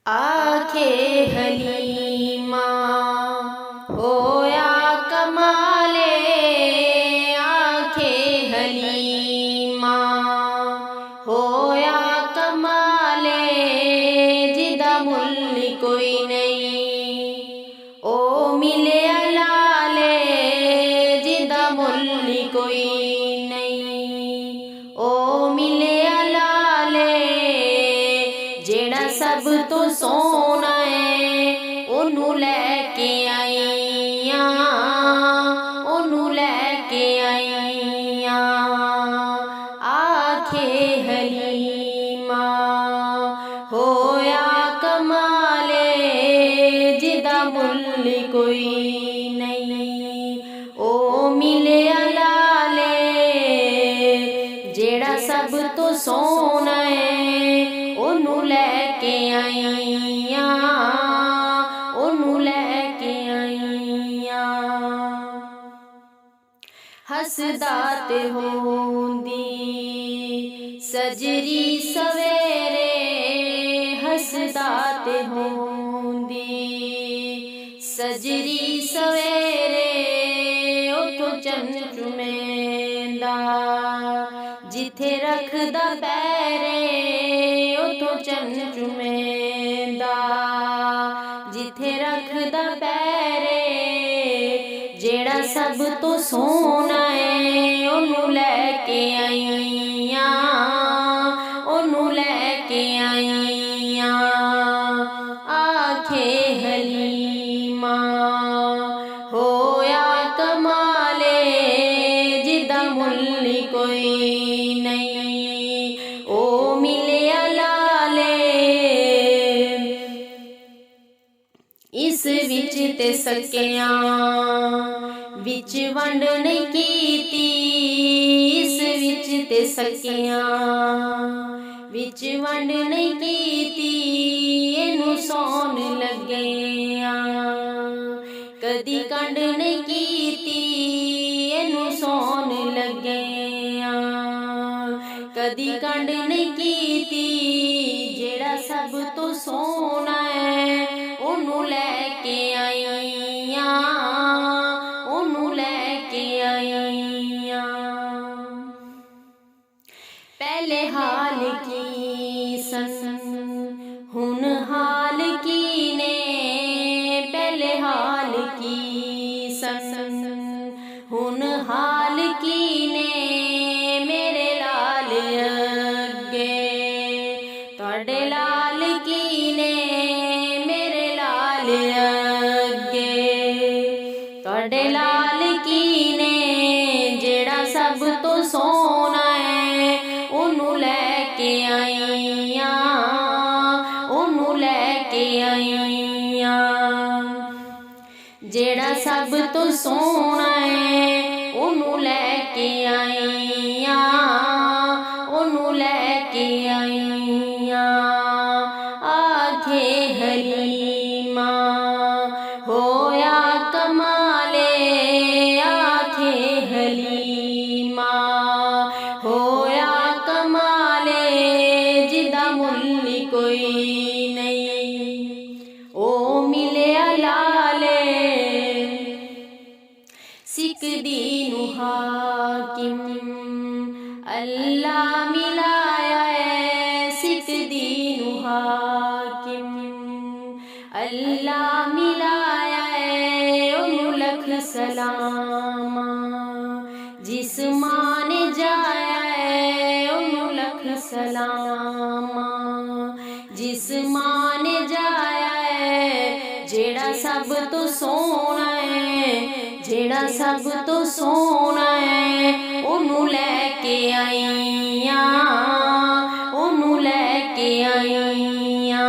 आखे हलीमा होया कमाले, आखे हलीमा होया कमाले, जिदा मुल कोई नहीं ओ मिले लाले, जिदा मुल कोई नहीं ओ मिले लाले। जेड़ा सब तो सोना है ओनू लैके आईया, ओनू लैके आईया। आखे हलीमा होया कमाले, जिदा मुल कोई नहीं ओ मिले लाले। जेड़ा सब तो सोना है ओनू लैके आईया, ओनू लैके आईया। हसदा ते होंदी सजरी सवेरे, हसदा ते होंदी सजरी सवेरे। उठो चन्न चुमेंदा जिथे रखदा पैरे, उठो चन्न चुमेंदा जिथे रखदा पैरे। जेड़ा सब तो सोना है ओनू लैके आईया, ओनू लैके आईया। आखे हलीमा होया कमाले, जिदा मुल कोई नहीं ओ मिले लाले। इस विच ते सकियां विच वंड नहीं कीती, इस विच ते सकियां विच वंड नहीं कीती। इनू सौन लगिया कदी कंड नहीं कीती, इनू सौन लगिया कदी कंड नहीं कीती। जेड़ा सब तो सोना है ओनू लैके आईया, ओनू लैके आईया। पहले हाल की सन हुन हाल की ने, पहले हाल की सन हुन हाल की ने। मेरे लाल अगे तुहाडे लाल की ने, मेरे लाल अगे तुहाडे लाल की ने। जेड़ा सब तो सोना है ओनू लैके आईया, ओनू लैके आईया। जेड़ा सब तो सोना है ओनू लैके आईया, ओनू लैके आईया। आखे हलीमा होया कमाले, आखे हलीमा होया कमाले, जिदा मुल कोई नहीं ओ मिले लाले। सिख दीनू हाकिम अल्लाह मिलाया है, सिख दीनू हाकिम अल्लाह मिलाया है। ओनू लख सलामा जिस मां ने जाया है, ओनू लख सलामा जिस मां ने जाया है। जेड़ा सब तो सोना है, जेड़ा सब तो सोना है ओनू लैके आईया, ओनू लैके आईया।